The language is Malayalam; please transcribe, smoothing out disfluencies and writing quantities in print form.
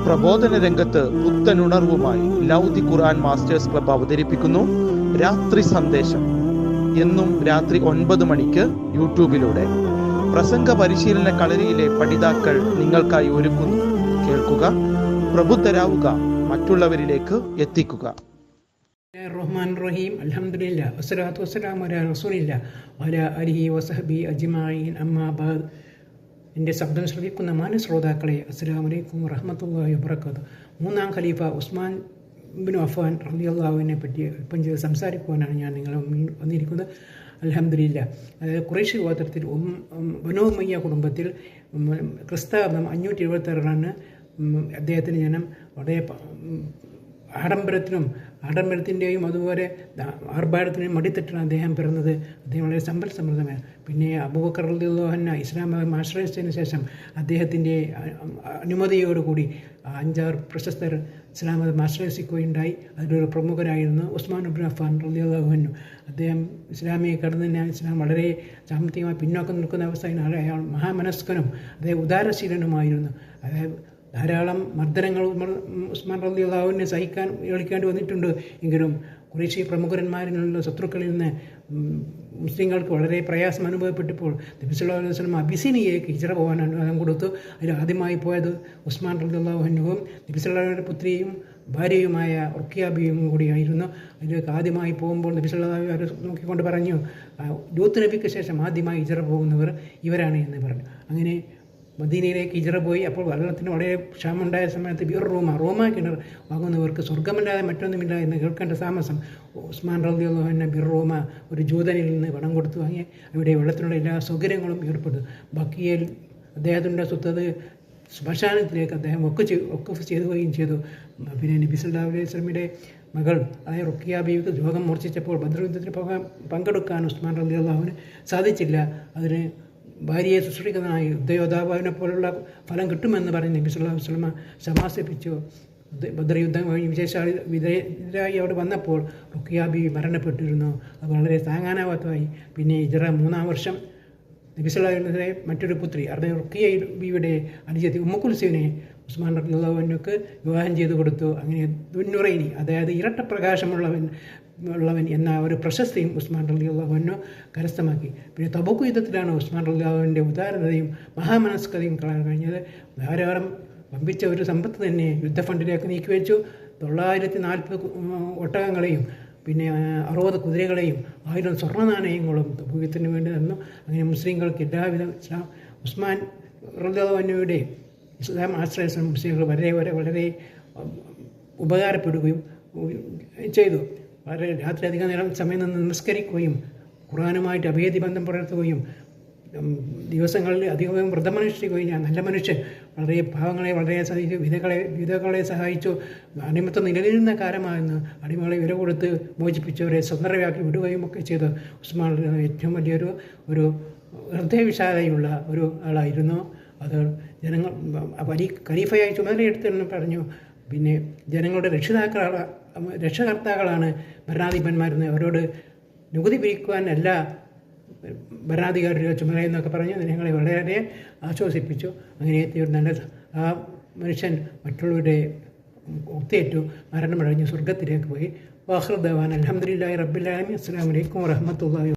പ്രബോധന രംഗത്ത് പുത്തനുണർവുമായി ലൗദി ഖുർആൻ മാസ്റ്റേഴ്സ് ക്ലബ്ബ് അവതരിപ്പിക്കുന്നു രാത്രി സന്ദേശം. എന്നും രാത്രി 9 മണിക്ക് യൂട്യൂബിലൂടെ പ്രസംഗ പരിശീലന കളരിയിലെ പഠിതാക്കൾ നിങ്ങൾക്കായി ഒരുക്കുന്നു. കേൾക്കുക, പ്രബുദ്ധരാവുക, മറ്റുള്ളവരിലേക്ക് എത്തിക്കുക. റഹ്മാൻ റഹീം. അൽഹംദുലില്ലാ വസ്സലാത്തു വസ്സലാമു അലാ റസൂലില്ലാ വഅലാ ആലിഹി വസഹ്ബിഹി അജ്മഈൻ. അമ്മാ ബഅദ്. എൻ്റെ ശബ്ദം ശ്രവിക്കുന്ന മാന്യശ്രോതാക്കളെ, അസ്സലാമു അലൈക്കും വറഹ്മത്തുള്ളാഹി വബറകാതുഹു. മൂന്നാം ഖലീഫ ഉസ്മാൻ ഇബ്നു അഫ്ഫാൻ റളിയല്ലാഹുവിനെ പറ്റി ഇപ്പം സംസാരിക്കുവാനാണ് ഞാൻ നിങ്ങളെ വന്നിരിക്കുന്നത്. അൽഹംദുലില്ലാ. അതായത് ഖുറൈശി ഗോത്രത്തിൽ ബനൂ ഉമയ്യ കുടുംബത്തിൽ ക്രിസ്താബ്ദം 576 അദ്ദേഹത്തിന് ജനം. വളരെ ആഡംബരത്തിൻ്റെയും അതുപോലെ ആർഭാടത്തിൻ്റെയും മടിത്തട്ടാണ് അദ്ദേഹം പിറന്നത്. അദ്ദേഹം വളരെ സമ്പൽ സമൃദ്ധമാണ്. പിന്നെ അബൂബക്കർ റളിയല്ലാഹു അൻഹു ഇസ്ലാം മതം ആശ്രയിച്ചതിന് ശേഷം അദ്ദേഹത്തിൻ്റെ അനുമതിയോടുകൂടി 5-6 പ്രശസ്തർ ഇസ്ലാം മതം ആശ്രയിക്കുകയുണ്ടായി. അതിലൊരു പ്രമുഖരായിരുന്നു ഉസ്മാൻ ഇബ്നു അഫ്ഫാൻ റളിയല്ലാഹു അൻഹു. അദ്ദേഹം ഇസ്ലാമിക കടന്നു ഇസ്ലാം വളരെ സാമ്പത്തികമായി പിന്നോക്കം നിൽക്കുന്ന അവസ്ഥയിൽ അയാൾ മഹാമനസ്കനും അദ്ദേഹം ഉദാരശീലനുമായിരുന്നു. അതായത് ധാരാളം മർദ്ദനങ്ങൾ ഉസ്മാൻ റളിയല്ലാഹു അൻഹു ഏൽക്കേണ്ടി വന്നിട്ടുണ്ട്. എങ്കിലും ഖുറൈശി പ്രമുഖന്മാരിൽ നിന്നുള്ള ശത്രുക്കളിൽ നിന്ന് മുസ്ലിങ്ങൾക്ക് വളരെ പ്രയാസം അനുഭവപ്പെട്ടപ്പോൾ നബി സല്ലല്ലാഹു അലൈഹി വസല്ലം അബിസീനിയയിലേക്ക് ഹിജ്റ പോകാൻ അനുവാദം കൊടുത്തു. അതിൽ ആദ്യമായി പോയത് ഉസ്മാൻ റളിയല്ലാഹു അൻഹുവും നബി സല്ലല്ലാഹു അലൈഹി പുത്രിയും ഭാര്യയുമായ റുഖിയ ബീവിയും കൂടിയായിരുന്നു. അതിലേക്ക് ആദ്യമായി പോകുമ്പോൾ നബി സല്ലല്ലാഹു അലൈഹി വസല്ലം നോക്കിക്കൊണ്ട് പറഞ്ഞു, ലൂത്ത് നബിക്ക് ശേഷം ആദ്യമായി ഹിജ്റ പോകുന്നവർ ഇവരാണ് എന്ന് പറഞ്ഞു. അങ്ങനെ മദീനയിലേക്ക് ഹിജ്റ പോയി. അപ്പോൾ വെള്ളത്തിന് വളരെ ക്ഷാമമുണ്ടായ സമയത്ത് റോമ കിണർ വാങ്ങുന്നവർക്ക് സ്വർഗമല്ലാതെ മറ്റൊന്നുമില്ല എന്ന് കേൾക്കേണ്ട താമസം ഉസ്മാൻ റളിയല്ലാഹു അൻഹു റോമ ഒരു ജൂതനിൽ നിന്ന് പണം കൊടുത്തു വാങ്ങി അവിടെ വെള്ളത്തിനുള്ള എല്ലാ സൗകര്യങ്ങളും ഏർപ്പെട്ടു. ബാക്കിയിൽ അദ്ദേഹത്തിൻ്റെ സ്വത്തത് ശ്മശാനത്തിലേക്ക് അദ്ദേഹം വഖഫ് ചെയ്യുകയും ചെയ്തു. പിന്നെ നബി സല്ലല്ലാഹു അലൈഹി വസല്ലമയുടെ മകൾ അതായത് റുഖിയ ബീവിക്ക് രോഗം മൂർച്ഛിച്ചപ്പോൾ ബദർ യുദ്ധത്തിന് പങ്കെടുക്കാൻ ഉസ്മാൻ റളിയല്ലാഹു അൻഹു സാധിച്ചില്ല. അതിന് ഭാര്യയെ ശുശ്രൂഷിക്കുന്നതിനായി യുദ്ധയോദ്ധാവിനെ പോലുള്ള ഫലം കിട്ടുമെന്ന് പറഞ്ഞ് നബി സല്ലല്ലാഹു അലൈഹി വസല്ലം ശമാസിപ്പിച്ചു. ബദർ യുദ്ധം കഴിഞ്ഞ് വിജയശാലിതരായി അവിടെ വന്നപ്പോൾ റുഖിയ ബീവി മരണപ്പെട്ടിരുന്നു. അത് വളരെ താങ്ങാനാവാത്തതായി. പിന്നെ ഹിജ്റ 3-ാം വർഷം നബി സല്ലല്ലാഹു അലൈഹി വസല്ലം മറ്റൊരു പുത്രി അതായത് റുഖിയ ബീവിയുടെ അനുജത്തി ഉമ്മു കുൽസൂമിനെ ഉസ്മാൻ റളിയല്ലാഹു അൻഹുക്ക് വിവാഹം ചെയ്തു കൊടുത്തു. അങ്ങനെ ദുന്നുറൈനി അതായത് ഇരട്ടപ്രകാശമുള്ളവൻ എന്ന ഒരു പ്രശസ്തിയും ഉസ്മാൻ റളിയല്ലാഹു അൻഹു കരസ്ഥമാക്കി. പിന്നെ തബൂക്ക് യുദ്ധത്തിലാണ് ഉസ്മാൻ റളിയല്ലാഹു അൻഹുവിൻ്റെ ഉദാരതയും മഹാമനസ്കതയും കാണാൻ കഴിഞ്ഞത്. ധാരാളം വമ്പിച്ച ഒരു സമ്പത്ത് തന്നെ യുദ്ധഫണ്ടിലേക്ക് നീക്കിവെച്ചു. 940 ഒട്ടകങ്ങളെയും പിന്നെ 60 കുതിരകളെയും 1000 സ്വർണ്ണ നാണയങ്ങളും തബൂക്കത്തിന് വേണ്ടി തന്നു. അങ്ങനെ മുസ്ലിങ്ങൾക്ക് എല്ലാവിധ ഉസ്മാൻ റളിയല്ലാഹു അൻഹുവിൻ്റെ ഇസ്ലാം ആശ്രയിച്ച മുസ്ലിങ്ങൾ വളരെ ഉപകാരപ്പെടുകയും ചെയ്തു. വളരെ രാത്രി അധികം നേരം സമയം നിന്ന് നമസ്കരിക്കുകയും ഖുർആനുമായിട്ട് അഭേദ്യ ബന്ധം പുലർത്തുകയും ദിവസങ്ങളിൽ അധികവും വ്രതമനുഷ്ഠിക്കുകയും നല്ല മനുഷ്യൻ വളരെ പാവങ്ങളെ വളരെ സഹായിച്ചു, വിധകളെ സഹായിച്ചു. അടിമത്തം നിലനിരുന്ന കാലമായിരുന്നു. അടിമകളെ വില കൊടുത്ത് മോചിപ്പിച്ചവരെ സ്വതന്ത്രരാക്കി വിടുകയും ഒക്കെ ചെയ്തു. ഉസ്മാൻ ഏറ്റവും വലിയൊരു ഹൃദയവിശാലതയുള്ള ഒരു ആളായിരുന്നു. അത് ജനങ്ങൾ ഖലീഫയായി ചുമതലയെടുത്തെന്ന് പറഞ്ഞു. പിന്നെ ജനങ്ങളുടെ രക്ഷകർത്താക്കളാണ് ഭരണാധിപന്മാരെന്ന് അവരോട് നികുതി പിരിക്കുവാനല്ല ഭരണാധികാരിയുടെ ചുമതല എന്നൊക്കെ പറഞ്ഞ് ജനങ്ങളെ വളരെ ആശ്വസിപ്പിച്ചു. അങ്ങനെ ഒരു നല്ല ആ മനുഷ്യൻ മറ്റുള്ളവരുടെ ഒത്തേറ്റു മരണമടഞ്ഞ് സ്വർഗത്തിലേക്ക് പോയി. വാഖിറു ദഅ്വാനാ അൽഹംദുലില്ലാഹി റബ്ബിൽ ആലമീൻ. അസ്സലാമു അലൈക്കും വറഹ്മത്തുള്ളാഹി.